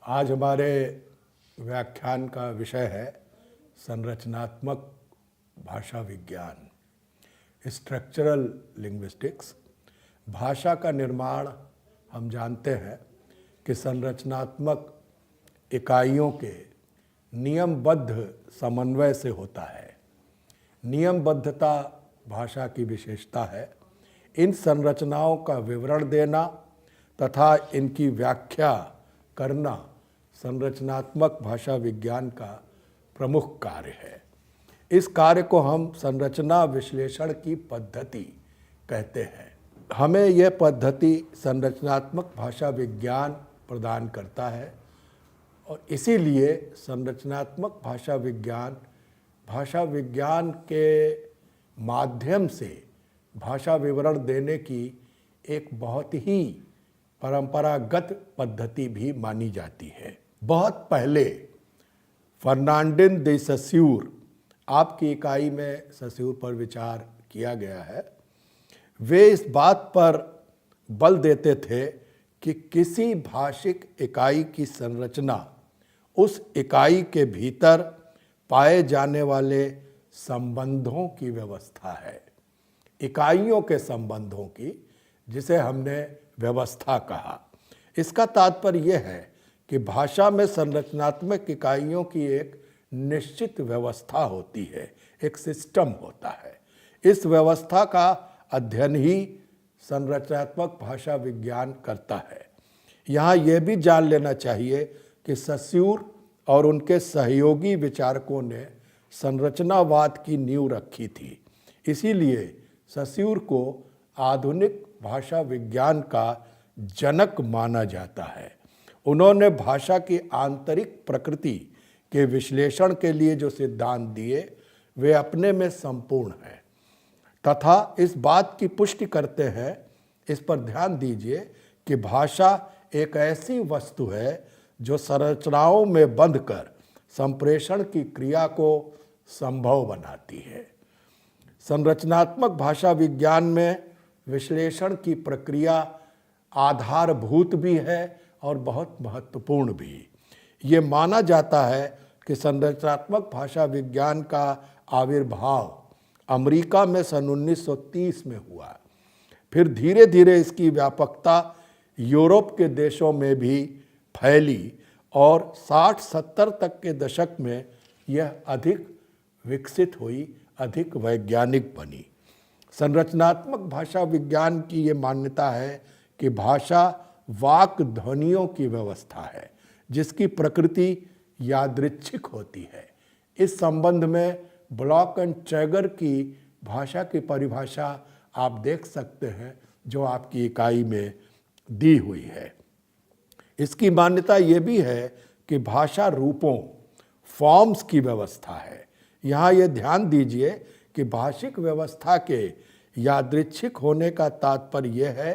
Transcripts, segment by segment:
आज हमारे व्याख्यान का विषय है संरचनात्मक भाषा विज्ञान, स्ट्रक्चरल लिंग्विस्टिक्स। भाषा का निर्माण हम जानते हैं कि संरचनात्मक इकाइयों के नियमबद्ध समन्वय से होता है। नियमबद्धता भाषा की विशेषता है। इन संरचनाओं का विवरण देना तथा इनकी व्याख्या करना संरचनात्मक भाषा विज्ञान का प्रमुख कार्य है। इस कार्य को हम संरचना विश्लेषण की पद्धति कहते हैं। हमें यह पद्धति संरचनात्मक भाषा विज्ञान प्रदान करता है और इसीलिए संरचनात्मक भाषा विज्ञान के माध्यम से भाषा विवरण देने की एक बहुत ही परंपरागत पद्धति भी मानी जाती है। बहुत पहले फर्नांडिन de Saussure, आपकी इकाई में सस्यूर पर विचार किया गया है, वे इस बात पर बल देते थे कि किसी भाषिक इकाई की संरचना उस इकाई के भीतर पाए जाने वाले संबंधों की व्यवस्था है। इकाइयों के संबंधों की, जिसे हमने व्यवस्था कहा। इसका तात्पर्य यह है कि भाषा में संरचनात्मक इकाइयों की एक निश्चित व्यवस्था होती है, एक सिस्टम होता है। इस व्यवस्था का अध्ययन ही संरचनात्मक भाषा विज्ञान करता है। यहाँ यह भी जान लेना चाहिए कि सस्यूर और उनके सहयोगी विचारकों ने संरचनावाद की नींव रखी थी। इसीलिए सस्यूर को आधुनिक भाषा विज्ञान का जनक माना जाता है। उन्होंने भाषा की आंतरिक प्रकृति के विश्लेषण के लिए जो सिद्धांत दिए वे अपने में संपूर्ण हैं तथा इस बात की पुष्टि करते हैं, इस पर ध्यान दीजिए, कि भाषा एक ऐसी वस्तु है जो संरचनाओं में बंधकर संप्रेषण की क्रिया को संभव बनाती है। संरचनात्मक भाषा विज्ञान में विश्लेषण की प्रक्रिया आधारभूत भी है और बहुत महत्वपूर्ण भी। ये माना जाता है कि संरचनात्मक भाषा विज्ञान का आविर्भाव अमेरिका में सन 1930 में हुआ। फिर धीरे धीरे इसकी व्यापकता यूरोप के देशों में भी फैली और 60-70 तक के दशक में यह अधिक विकसित हुई, अधिक वैज्ञानिक बनी। संरचनात्मक भाषा विज्ञान की ये मान्यता है कि भाषा वाक् ध्वनियों की व्यवस्था है जिसकी प्रकृति यादृच्छिक होती है। इस संबंध में ब्लॉक एंड चैगर की भाषा की परिभाषा आप देख सकते हैं, जो आपकी इकाई में दी हुई है। इसकी मान्यता ये भी है कि भाषा रूपों, फॉर्म्स की व्यवस्था है। यहाँ ये ध्यान दीजिए कि भाषिक व्यवस्था के यादृच्छिक होने का तात्पर्य यह है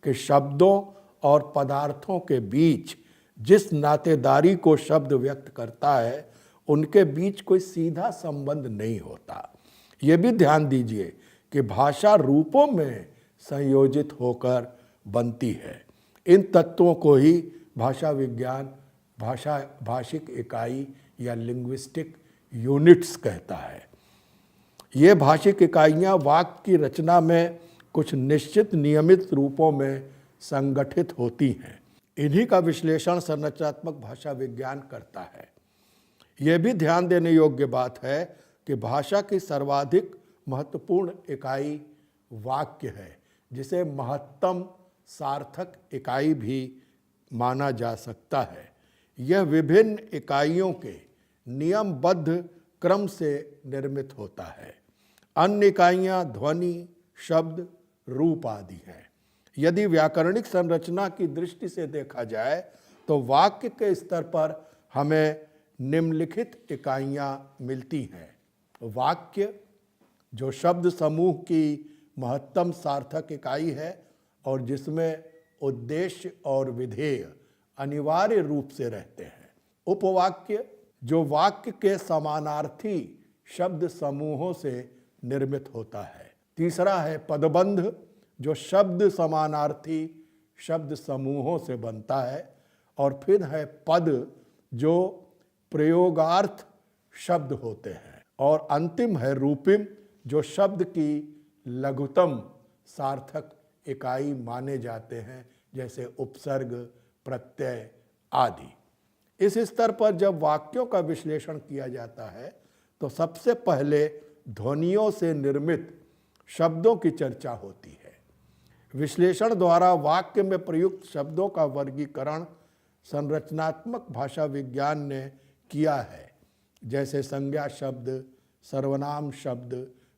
कि शब्दों और पदार्थों के बीच जिस नातेदारी को शब्द व्यक्त करता है उनके बीच कोई सीधा संबंध नहीं होता। ये भी ध्यान दीजिए कि भाषा रूपों में संयोजित होकर बनती है। इन तत्वों को ही भाषा विज्ञान भाषिक इकाई या लिंग्विस्टिक यूनिट्स कहता है। ये भाषिक इकाइयाँ वाक्य की रचना में कुछ निश्चित नियमित रूपों में संगठित होती हैं। इन्हीं का विश्लेषण संरचनात्मक भाषा विज्ञान करता है। यह भी ध्यान देने योग्य बात है कि भाषा की सर्वाधिक महत्वपूर्ण इकाई वाक्य है, जिसे महत्तम सार्थक इकाई भी माना जा सकता है। यह विभिन्न इकाइयों के नियमबद्ध क्रम से निर्मित होता है। अन्य इकाइयाँ ध्वनि, शब्द, रूप आदि हैं। यदि व्याकरणिक संरचना की दृष्टि से देखा जाए तो वाक्य के स्तर पर हमें निम्नलिखित इकाइयाँ मिलती हैं। वाक्य, जो शब्द समूह की महत्तम सार्थक इकाई है और जिसमें उद्देश्य और विधेय अनिवार्य रूप से रहते हैं। उपवाक्य, जो वाक्य के समानार्थी शब्द समूहों से निर्मित होता है। तीसरा है पदबंध, जो शब्द समानार्थी शब्द समूहों से बनता है। और फिर है पद जो प्रयोगार्थ शब्द होते हैं, और अंतिम है रूपिम जो शब्द की लघुतम सार्थक इकाई माने जाते हैं, जैसे उपसर्ग, प्रत्यय आदि। इस स्तर पर जब वाक्यों का विश्लेषण किया जाता है तो सबसे पहले ध्वनियों से निर्मित शब्दों की चर्चा होती है। विश्लेषण द्वारा वाक्य में प्रयुक्त शब्दों का वर्गीकरण संरचनात्मक भाषा विज्ञान ने किया है, जैसे संज्ञा शब्द, सर्वनाम शब्द,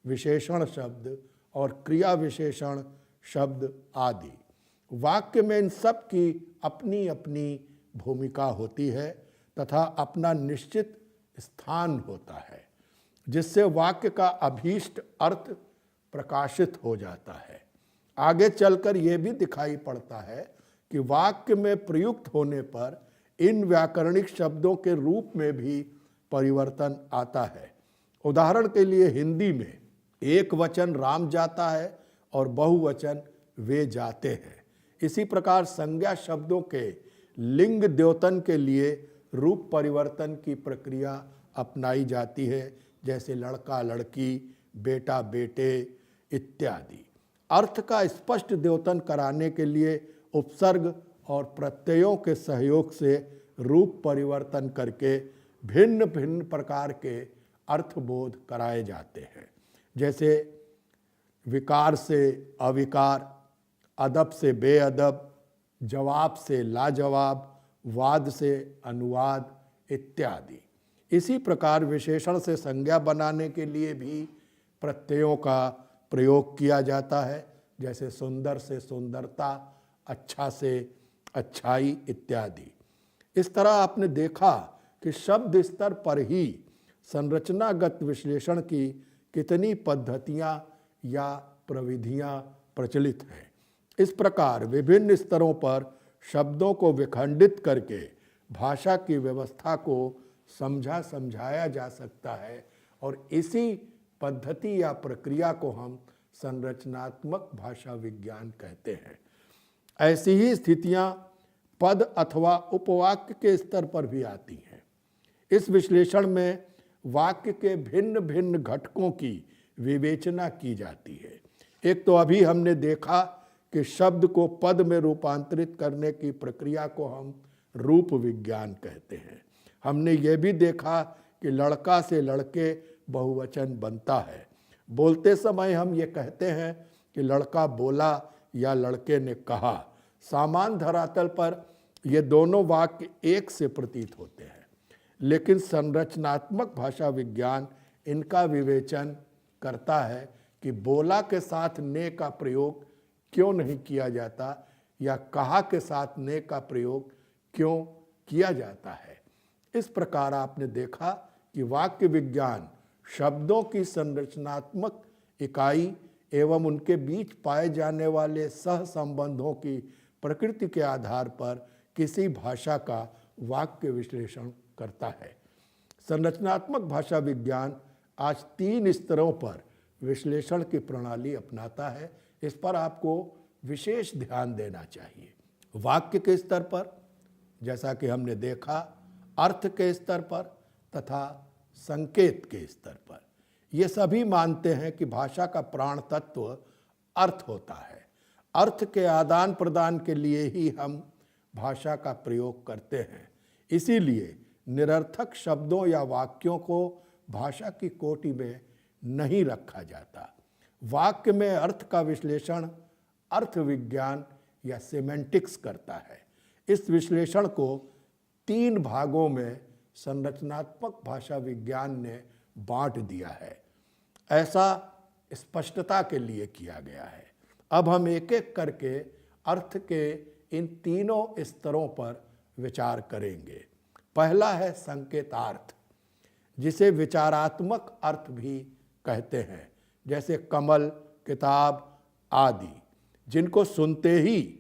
विशेषण शब्द और क्रिया विशेषण शब्द आदि। वाक्य में इन सब की अपनी अपनी भूमिका होती है तथा अपना निश्चित स्थान होता है, जिससे वाक्य का अभीष्ट अर्थ प्रकाशित हो जाता है। आगे चलकर यह भी दिखाई पड़ता है कि वाक्य में प्रयुक्त होने पर इन व्याकरणिक शब्दों के रूप में भी परिवर्तन आता है। उदाहरण के लिए हिंदी में एक वचन राम जाता है और बहुवचन वे जाते हैं। इसी प्रकार संज्ञा शब्दों के लिंग द्योतन के लिए रूप परिवर्तन की प्रक्रिया अपनाई जाती है, जैसे लड़का लड़की, बेटा बेटे इत्यादि। अर्थ का स्पष्ट द्योतन कराने के लिए उपसर्ग और प्रत्ययों के सहयोग से रूप परिवर्तन करके भिन्न भिन्न प्रकार के अर्थबोध कराए जाते हैं, जैसे विकार से अविकार, अदब से बेअदब, जवाब से लाजवाब, वाद से अनुवाद इत्यादि। इसी प्रकार विशेषण से संज्ञा बनाने के लिए भी प्रत्ययों का प्रयोग किया जाता है, जैसे सुंदर से सुंदरता, अच्छा से अच्छाई इत्यादि। इस तरह आपने देखा कि शब्द स्तर पर ही संरचनागत विश्लेषण की कितनी पद्धतियाँ या प्रविधियाँ प्रचलित हैं। इस प्रकार विभिन्न स्तरों पर शब्दों को विखंडित करके भाषा की व्यवस्था को समझाया जा सकता है, और इसी पद्धति या प्रक्रिया को हम संरचनात्मक भाषा विज्ञान कहते हैं। ऐसी ही स्थितियां पद अथवा उपवाक्य के स्तर पर भी आती हैं। इस विश्लेषण में वाक्य के भिन्न भिन्न घटकों की विवेचना की जाती है। एक तो अभी हमने देखा कि शब्द को पद में रूपांतरित करने की प्रक्रिया को हम रूप विज्ञान कहते हैं। हमने ये भी देखा कि लड़का से लड़के बहुवचन बनता है। बोलते समय हम ये कहते हैं कि लड़का बोला या लड़के ने कहा। सामान्य धरातल पर ये दोनों वाक्य एक से प्रतीत होते हैं, लेकिन संरचनात्मक भाषा विज्ञान इनका विवेचन करता है कि बोला के साथ ने का प्रयोग क्यों नहीं किया जाता, या कहा के साथ ने का प्रयोग क्यों किया जाता है। इस प्रकार आपने देखा कि वाक्य विज्ञान शब्दों की संरचनात्मक इकाई एवं उनके बीच पाए जाने वाले सह संबंधों की प्रकृति के आधार पर किसी भाषा का वाक्य विश्लेषण करता है। संरचनात्मक भाषा विज्ञान आज 3 स्तरों पर विश्लेषण की प्रणाली अपनाता है। इस पर आपको विशेष ध्यान देना चाहिए। वाक्य के स्तर पर, जैसा कि हमने देखा, अर्थ के स्तर पर तथा संकेत के स्तर पर। ये सभी मानते हैं कि भाषा का प्राण तत्व अर्थ होता है। अर्थ के आदान प्रदान के लिए ही हम भाषा का प्रयोग करते हैं। इसीलिए निरर्थक शब्दों या वाक्यों को भाषा की कोटि में नहीं रखा जाता। वाक्य में अर्थ का विश्लेषण अर्थ विज्ञान या सेमेंटिक्स करता है। इस विश्लेषण को 3 भागों में संरचनात्मक भाषा विज्ञान ने बांट दिया है। ऐसा स्पष्टता के लिए किया गया है। अब हम एक एक करके अर्थ के इन तीनों स्तरों पर विचार करेंगे। पहला है संकेतार्थ, जिसे विचारात्मक अर्थ भी कहते हैं, जैसे कमल, किताब आदि, जिनको सुनते ही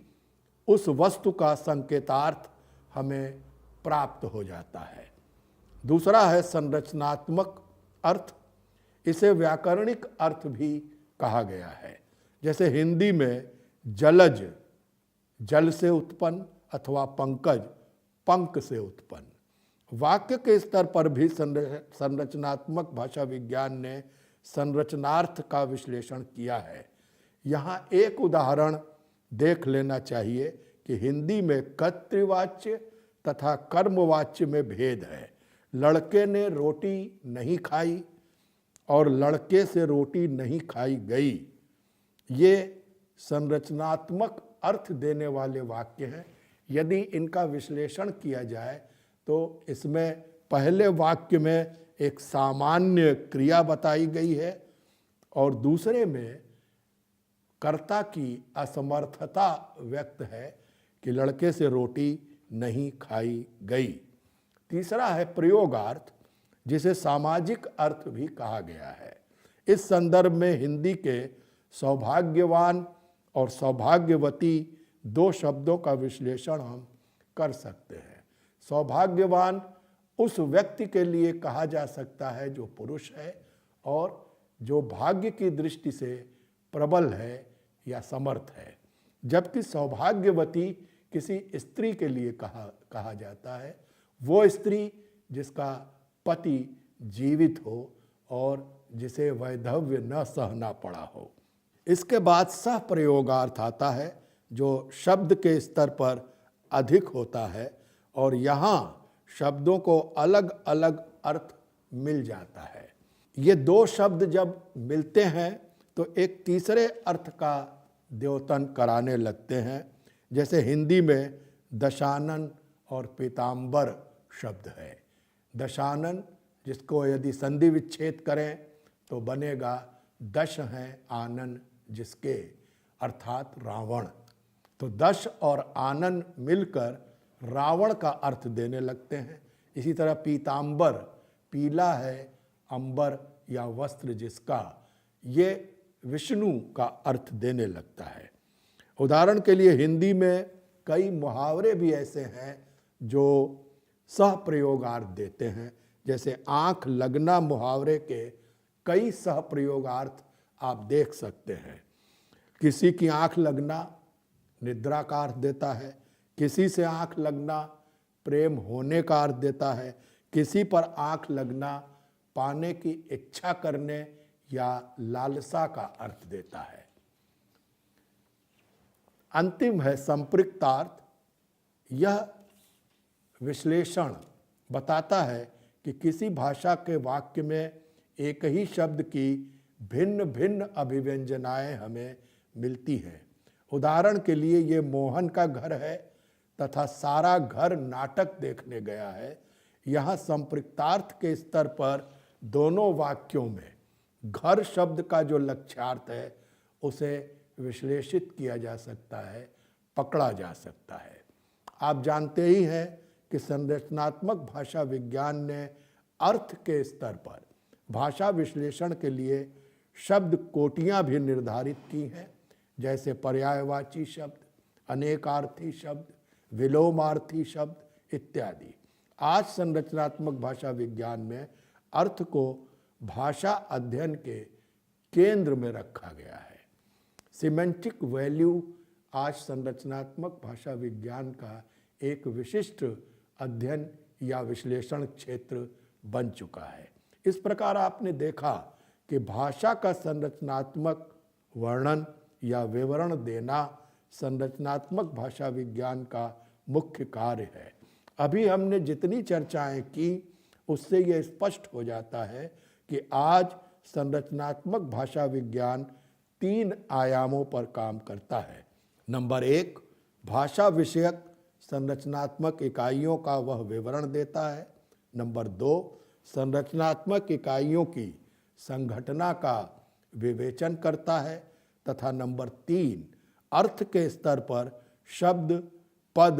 उस वस्तु का संकेतार्थ हमें प्राप्त हो जाता है। दूसरा है संरचनात्मक अर्थ, इसे व्याकरणिक अर्थ भी कहा गया है। जैसे हिंदी में जलज, जल से उत्पन्न, अथवा पंकज, पंक से उत्पन्न। वाक्य के स्तर पर भी संरचनात्मक भाषा विज्ञान ने संरचनार्थ का विश्लेषण किया है। यहाँ एक उदाहरण देख लेना चाहिए कि हिंदी में कर्तृवाच्य तथा कर्मवाच्य में भेद है। लड़के ने रोटी नहीं खाई और लड़के से रोटी नहीं खाई गई, ये संरचनात्मक अर्थ देने वाले वाक्य हैं। यदि इनका विश्लेषण किया जाए तो इसमें पहले वाक्य में एक सामान्य क्रिया बताई गई है और दूसरे में कर्ता की असमर्थता व्यक्त है कि लड़के से रोटी नहीं खाई गई। तीसरा है प्रयोगार्थ, जिसे सामाजिक अर्थ भी कहा गया है। इस संदर्भ में हिंदी के सौभाग्यवान और सौभाग्यवती दो शब्दों का विश्लेषण हम कर सकते हैं। सौभाग्यवान उस व्यक्ति के लिए कहा जा सकता है जो पुरुष है और जो भाग्य की दृष्टि से प्रबल है या समर्थ है, जबकि सौभाग्यवती किसी स्त्री के लिए कहा जाता है, वो स्त्री जिसका पति जीवित हो और जिसे वैधव्य न सहना पड़ा हो। इसके बाद सह प्रयोगार्थ आता है जो शब्द के स्तर पर अधिक होता है और यहाँ शब्दों को अलग अलग अर्थ मिल जाता है। ये दो शब्द जब मिलते हैं तो एक तीसरे अर्थ का द्योतन कराने लगते हैं। जैसे हिंदी में दशानन और पीताम्बर शब्द है। दशानन जिसको यदि संधि विच्छेद करें तो बनेगा दश हैं आनन जिसके, अर्थात रावण। तो दश और आनन मिलकर रावण का अर्थ देने लगते हैं। इसी तरह पीताम्बर, पीला है अंबर या वस्त्र जिसका, ये विष्णु का अर्थ देने लगता है। उदाहरण के लिए हिंदी में कई मुहावरे भी ऐसे हैं जो सह प्रयोगार्थ देते हैं। जैसे आँख लगना मुहावरे के कई सह प्रयोगार्थ आप देख सकते हैं। किसी की आँख लगना निद्रा का अर्थ देता है, किसी से आँख लगना प्रेम होने का अर्थ देता है, किसी पर आँख लगना पाने की इच्छा करने या लालसा का अर्थ देता है। अंतिम है संपृक्तार्थ। यह विश्लेषण बताता है कि किसी भाषा के वाक्य में एक ही शब्द की भिन्न भिन्न अभिव्यंजनाएं हमें मिलती हैं। उदाहरण के लिए ये मोहन का घर है तथा सारा घर नाटक देखने गया है। यहाँ संपृक्तार्थ के स्तर पर दोनों वाक्यों में घर शब्द का जो लक्ष्यार्थ है उसे विश्लेषित किया जा सकता है, पकड़ा जा सकता है। आप जानते ही हैं कि संरचनात्मक भाषा विज्ञान ने अर्थ के स्तर पर भाषा विश्लेषण के लिए शब्द कोटियाँ भी निर्धारित की हैं, जैसे पर्यायवाची शब्द, अनेकार्थी शब्द, विलोमार्थी शब्द इत्यादि। आज संरचनात्मक भाषा विज्ञान में अर्थ को भाषा अध्ययन के केंद्र में रखा गया है। सिमेंटिक वैल्यू आज संरचनात्मक भाषा विज्ञान का एक विशिष्ट अध्ययन या विश्लेषण क्षेत्र बन चुका है। इस प्रकार आपने देखा कि भाषा का संरचनात्मक वर्णन या विवरण देना संरचनात्मक भाषा विज्ञान का मुख्य कार्य है। अभी हमने जितनी चर्चाएं की उससे यह स्पष्ट हो जाता है कि आज संरचनात्मक भाषा विज्ञान 3 आयामों पर काम करता है। नंबर 1, भाषा विषयक संरचनात्मक इकाइयों का वह विवरण देता है। नंबर 2, संरचनात्मक इकाइयों की संघटना का विवेचन करता है। तथा नंबर 3, अर्थ के स्तर पर शब्द, पद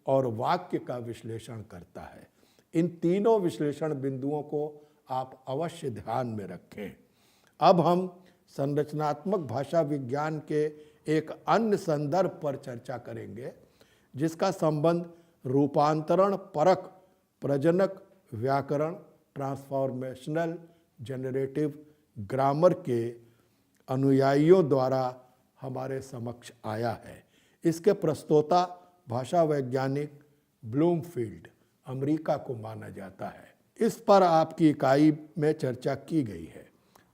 और वाक्य का विश्लेषण करता है। इन तीनों विश्लेषण बिंदुओं को आप अवश्य ध्यान में रखें। अब हम संरचनात्मक भाषा विज्ञान के एक अन्य संदर्भ पर चर्चा करेंगे जिसका संबंध रूपांतरण परक प्रजनक व्याकरण ट्रांसफॉर्मेशनल जनरेटिव ग्रामर के अनुयायियों द्वारा हमारे समक्ष आया है। इसके प्रस्तोता भाषा वैज्ञानिक ब्लूमफील्ड अमेरिका को माना जाता है। इस पर आपकी इकाई में चर्चा की गई है।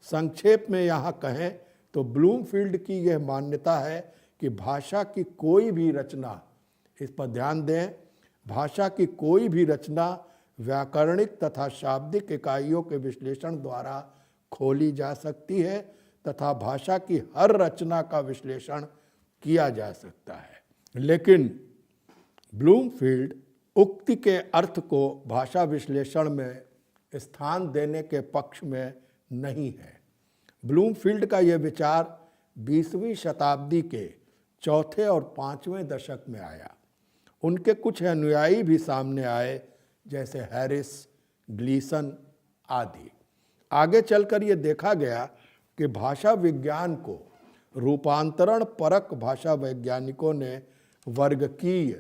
संक्षेप में यहाँ कहें तो ब्लूमफील्ड की यह मान्यता है कि भाषा की कोई भी रचना, इस पर ध्यान दें, भाषा की कोई भी रचना व्याकरणिक तथा शाब्दिक इकाइयों के विश्लेषण द्वारा खोली जा सकती है तथा भाषा की हर रचना का विश्लेषण किया जा सकता है। लेकिन ब्लूमफील्ड उक्ति के अर्थ को भाषा विश्लेषण में स्थान देने के पक्ष में नहीं है। ब्लूमफील्ड का यह विचार 20वीं शताब्दी के चौथे और 5वें दशक में आया। उनके कुछ अनुयायी भी सामने आए, जैसे हैरिस, ग्लीसन आदि। आगे चलकर ये देखा गया कि भाषा विज्ञान को रूपांतरण परक भाषा वैज्ञानिकों ने वर्गकीय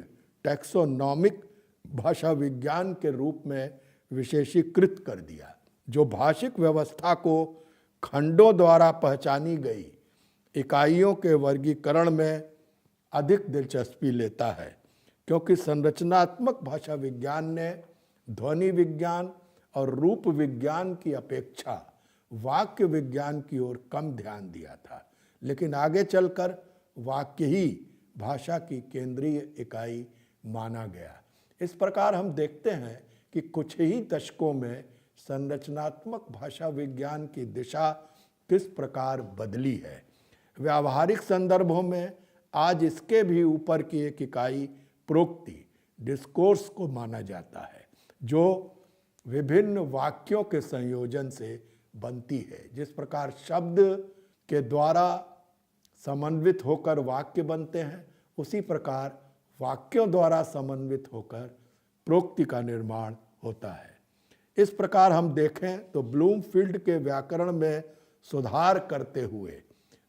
टैक्सोनॉमिक भाषा विज्ञान के रूप में विशेषीकृत कर दिया, जो भाषिक व्यवस्था को खंडों द्वारा पहचानी गई इकाइयों के वर्गीकरण में अधिक दिलचस्पी लेता है, क्योंकि संरचनात्मक भाषा विज्ञान ने ध्वनि विज्ञान और रूप विज्ञान की अपेक्षा वाक्य विज्ञान की ओर कम ध्यान दिया था। लेकिन आगे चलकर वाक्य ही भाषा की केंद्रीय इकाई माना गया। इस प्रकार हम देखते हैं कि कुछ ही दशकों में संरचनात्मक भाषा विज्ञान की दिशा किस प्रकार बदली है। व्यावहारिक संदर्भों में आज इसके भी ऊपर की एक इकाई प्रोक्ति, डिस्कोर्स को माना जाता है, जो विभिन्न वाक्यों के संयोजन से बनती है। जिस प्रकार शब्द के द्वारा समन्वित होकर वाक्य बनते हैं, उसी प्रकार वाक्यों द्वारा समन्वित होकर प्रोक्ति का निर्माण होता है। इस प्रकार हम देखें तो ब्लूमफील्ड के व्याकरण में सुधार करते हुए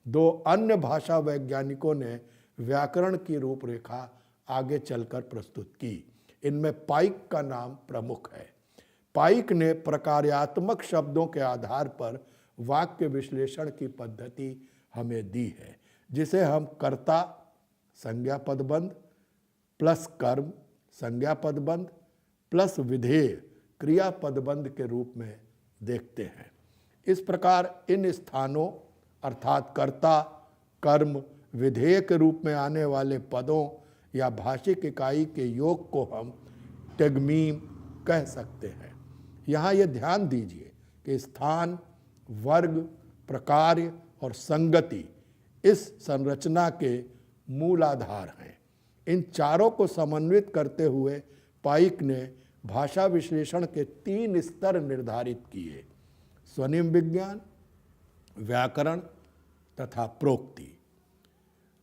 दो अन्य भाषा वैज्ञानिकों ने व्याकरण की रूपरेखा आगे चलकर प्रस्तुत की। इनमें पाइक का नाम प्रमुख है। पाइक ने प्रकार्यात्मक शब्दों के आधार पर वाक्य विश्लेषण की पद्धति हमें दी है, जिसे हम कर्ता संज्ञा पदबंध प्लस कर्म संज्ञा पदबंध प्लस विधेय क्रिया पदबंध के रूप में देखते हैं। इस प्रकार इन स्थानों अर्थात कर्ता, कर्म, विधेय के रूप में आने वाले पदों या भाषिक इकाई के योग को हम टेगमीम कह सकते हैं। यहाँ ये ध्यान दीजिए कि स्थान, वर्ग, प्रकार और संगति इस संरचना के मूल आधार हैं। इन चारों को समन्वित करते हुए पाइक ने भाषा विश्लेषण के 3 स्तर निर्धारित किए: स्वनिम विज्ञान, व्याकरण तथा प्रोक्ति।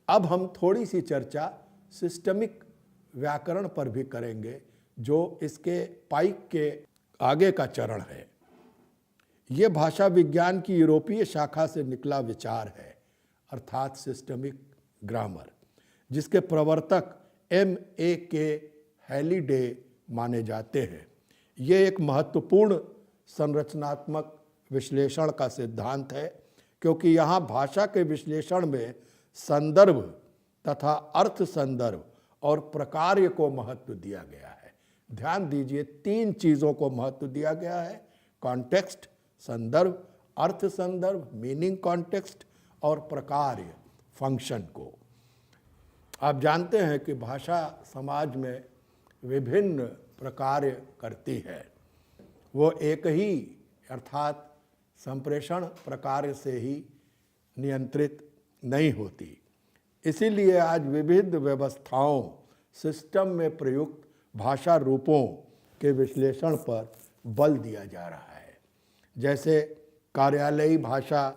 अब हम थोड़ी सी चर्चा सिस्टमिक व्याकरण पर भी करेंगे, जो इसके पाइक के आगे का चरण है। ये भाषा विज्ञान की यूरोपीय शाखा से निकला विचार है, अर्थात सिस्टमिक ग्रामर, जिसके प्रवर्तक M.A.K. हैलिडे माने जाते हैं। ये एक महत्वपूर्ण संरचनात्मक विश्लेषण का सिद्धांत है, क्योंकि यहाँ भाषा के विश्लेषण में संदर्भ तथा अर्थ संदर्भ और प्रकार्य को महत्व दिया गया है। ध्यान दीजिए, 3 चीज़ों को महत्व दिया गया है: कॉन्टेक्स्ट संदर्भ, अर्थ संदर्भ मीनिंग कॉन्टेक्स्ट और प्रकार्य फंक्शन को। आप जानते हैं कि भाषा समाज में विभिन्न प्रकार्य करती है। वो एक ही अर्थात संप्रेषण प्रकार से ही नियंत्रित नहीं होती। इसीलिए आज विविध व्यवस्थाओं सिस्टम में प्रयुक्त भाषा रूपों के विश्लेषण पर बल दिया जा रहा है। जैसे कार्यालयी भाषा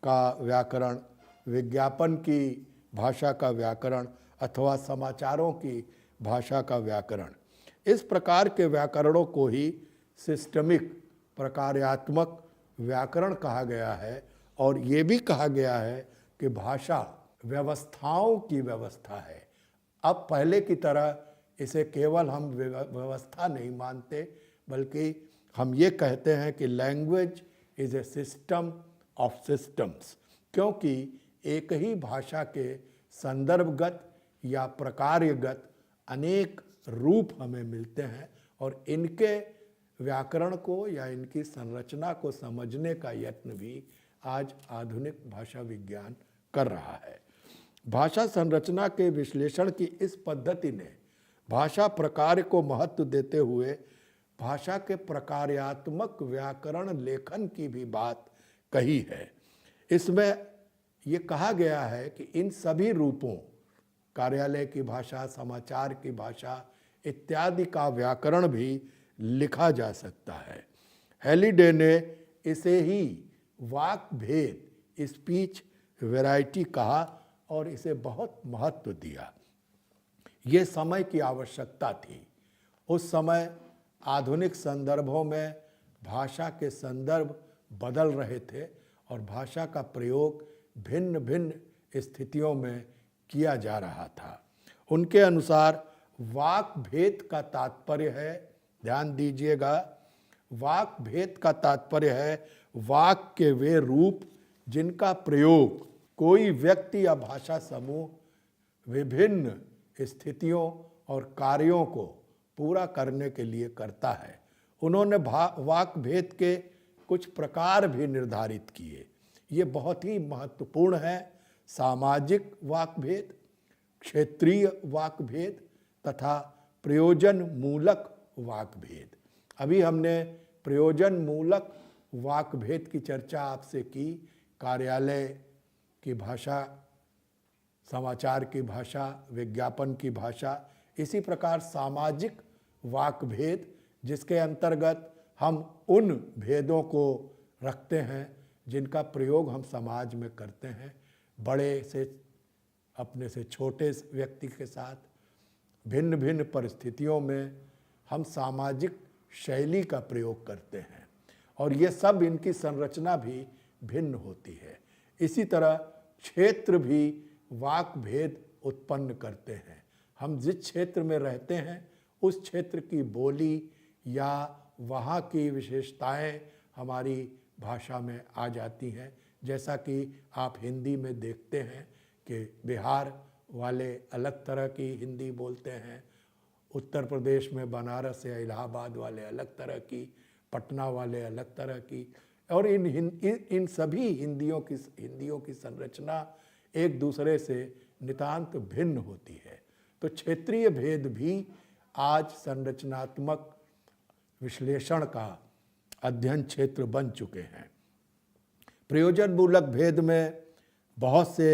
का व्याकरण, विज्ञापन की भाषा का व्याकरण अथवा समाचारों की भाषा का व्याकरण। इस प्रकार के व्याकरणों को ही सिस्टमिक प्रकार्यात्मक व्याकरण कहा गया है। और ये भी कहा गया है कि भाषा व्यवस्थाओं की व्यवस्था है। अब पहले की तरह इसे केवल हम व्यवस्था नहीं मानते, बल्कि हम ये कहते हैं कि language is a system of systems, क्योंकि एक ही भाषा के संदर्भगत या प्रकार्यगत अनेक रूप हमें मिलते हैं और इनके व्याकरण को या इनकी संरचना को समझने का यत्न भी आज आधुनिक भाषा विज्ञान कर रहा है। भाषा संरचना के विश्लेषण की इस पद्धति ने भाषा प्रकार को महत्व देते हुए भाषा के प्रकार्यात्मक व्याकरण लेखन की भी बात कही है। इसमें ये कहा गया है कि इन सभी रूपों, कार्यालय की भाषा, समाचार की भाषा इत्यादि का व्याकरण भी लिखा जा सकता है। हेलिडे ने इसे ही वाक भेद, स्पीच वैरायटी कहा और इसे बहुत महत्व दिया। ये समय की आवश्यकता थी। उस समय आधुनिक संदर्भों में भाषा के संदर्भ बदल रहे थे और भाषा का प्रयोग भिन्न भिन्न स्थितियों में किया जा रहा था। उनके अनुसार वाक भेद का तात्पर्य है, ध्यान दीजिएगा, वाक भेद का तात्पर्य है वाक के वे रूप जिनका प्रयोग कोई व्यक्ति या भाषा समूह विभिन्न स्थितियों और कार्यों को पूरा करने के लिए करता है। उन्होंने वाक भेद के कुछ प्रकार भी निर्धारित किए। ये बहुत ही महत्वपूर्ण है। सामाजिक वाक भेद, क्षेत्रीय वाक भेद तथा प्रयोजन मूलक वाक भेद। अभी हमने प्रयोजन मूलक वाक भेद की चर्चा आपसे की। कार्यालय की भाषा, समाचार की भाषा, विज्ञापन की भाषा, इसी प्रकार सामाजिक वाक भेद जिसके अंतर्गत हम उन भेदों को रखते हैं जिनका प्रयोग हम समाज में करते हैं, बड़े से अपने से छोटे व्यक्ति के साथ, भिन्न भिन्न परिस्थितियों में हम सामाजिक शैली का प्रयोग करते हैं और ये सब इनकी संरचना भी भिन्न होती है। इसी तरह क्षेत्र भी वाक भेद उत्पन्न करते हैं। हम जिस क्षेत्र में रहते हैं उस क्षेत्र की बोली या वहाँ की विशेषताएं हमारी भाषा में आ जाती हैं। जैसा कि आप हिंदी में देखते हैं कि बिहार वाले अलग तरह की हिंदी बोलते हैं, उत्तर प्रदेश में बनारस या इलाहाबाद वाले अलग तरह की, पटना वाले अलग तरह की, और इन सभी हिंदियों की संरचना एक दूसरे से नितांत भिन्न होती है। तो क्षेत्रीय भेद भी आज संरचनात्मक विश्लेषण का अध्ययन क्षेत्र बन चुके हैं। प्रयोजन मूलक भेद में बहुत से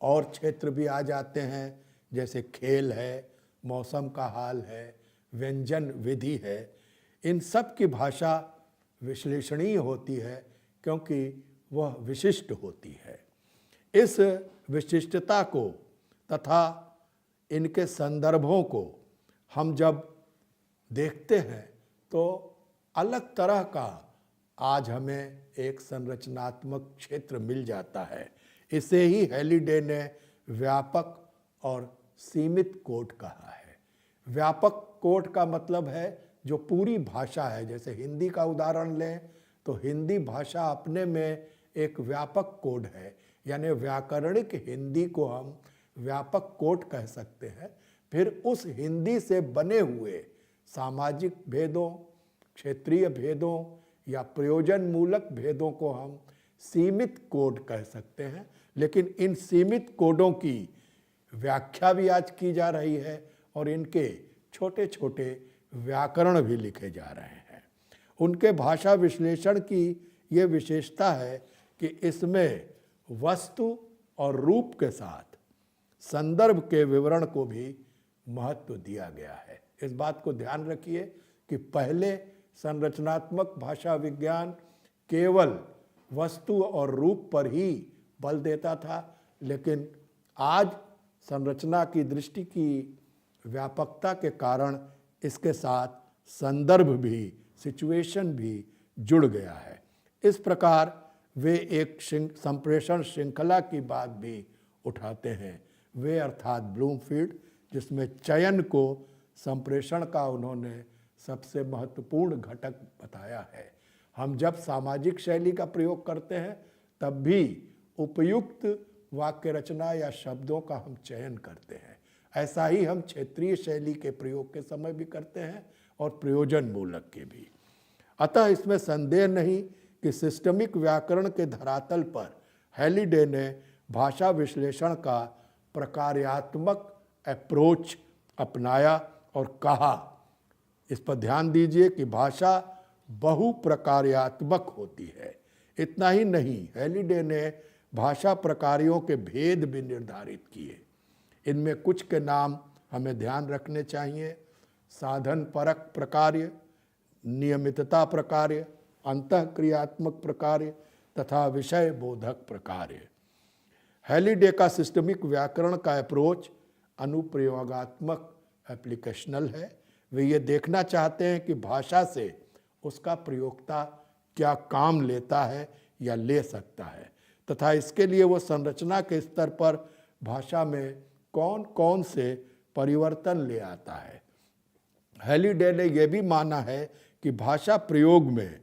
और क्षेत्र भी आ जाते हैं, जैसे खेल है, मौसम का हाल है, व्यंजन विधि है। इन सब की भाषा विश्लेषणीय होती है क्योंकि वह विशिष्ट होती है। इस विशिष्टता को तथा इनके संदर्भों को हम जब देखते हैं तो अलग तरह का आज हमें एक संरचनात्मक क्षेत्र मिल जाता है। इसे ही हेलिडे ने व्यापक और सीमित कोट कहा है। व्यापक कोट का मतलब है जो पूरी भाषा है। जैसे हिंदी का उदाहरण लें तो हिंदी भाषा अपने में एक व्यापक कोड है, यानी व्याकरणिक हिंदी को हम व्यापक कोट कह सकते हैं। फिर उस हिंदी से बने हुए सामाजिक भेदों, क्षेत्रीय भेदों या प्रयोजन मूलक भेदों को हम सीमित कोड कह सकते हैं। लेकिन इन सीमित कोडों की व्याख्या भी आज की जा रही है और इनके छोटे छोटे व्याकरण भी लिखे जा रहे हैं। उनके भाषा विश्लेषण की ये विशेषता है कि इसमें वस्तु और रूप के साथ संदर्भ के विवरण को भी महत्व दिया गया है। इस बात को ध्यान रखिए कि पहले संरचनात्मक भाषा विज्ञान केवल वस्तु और रूप पर ही बल देता था, लेकिन आज संरचना की दृष्टि की व्यापकता के कारण इसके साथ संदर्भ भी, सिचुएशन भी जुड़ गया है। इस प्रकार वे एक संप्रेषण श्रृंखला की बात भी उठाते हैं। वे अर्थात ब्लूमफील्ड, जिसमें चयन को संप्रेषण का उन्होंने सबसे महत्वपूर्ण घटक बताया है। हम जब सामाजिक शैली का प्रयोग करते हैं तब भी उपयुक्त वाक्य रचना या शब्दों का हम चयन करते हैं। ऐसा ही हम क्षेत्रीय शैली के प्रयोग के समय भी करते हैं और प्रयोजन मूलक के भी। अतः इसमें संदेह नहीं कि सिस्टमिक व्याकरण के धरातल पर हैलिडे ने भाषा विश्लेषण का प्रकार्यात्मक अप्रोच अपनाया और कहा, इस पर ध्यान दीजिए कि भाषा बहुप्रकार्यात्मक होती है। इतना ही नहीं, हैलिडे ने भाषा प्रकारों के भेद भी निर्धारित किए। इनमें कुछ के नाम हमें ध्यान रखने चाहिए: साधन परक प्रकार्य, नियमितता प्रकार्य, अंतःक्रियात्मक प्रकार्य तथा विषय बोधक प्रकार्य। हैलिडे का सिस्टमिक व्याकरण का अप्रोच अनुप्रयोगात्मक एप्लीकेशनल है। वे ये देखना चाहते हैं कि भाषा से उसका प्रयोक्ता क्या काम लेता है या ले सकता है, तथा इसके लिए वो संरचना के स्तर पर भाषा में कौन कौन से परिवर्तन ले आता है। हैलिडे ने यह भी माना है कि भाषा प्रयोग में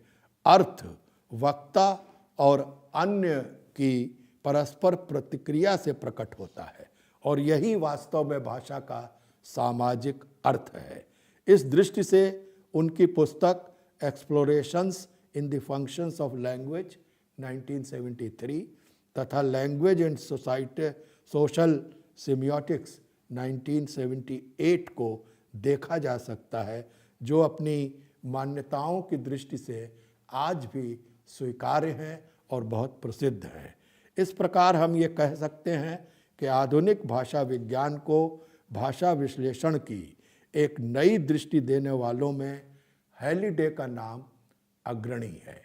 अर्थ, वक्ता और अन्य की परस्पर प्रतिक्रिया से प्रकट होता है और यही वास्तव में भाषा का सामाजिक अर्थ है। इस दृष्टि से उनकी पुस्तक explorations in the functions of language 1973 तथा language and society social semiotics 1978 को देखा जा सकता है, जो अपनी मान्यताओं की दृष्टि से आज भी स्वीकार्य हैं और बहुत प्रसिद्ध हैं। इस प्रकार हम ये कह सकते हैं कि आधुनिक भाषा विज्ञान को भाषा विश्लेषण की एक नई दृष्टि देने वालों में हैलिडे का नाम अग्रणी है।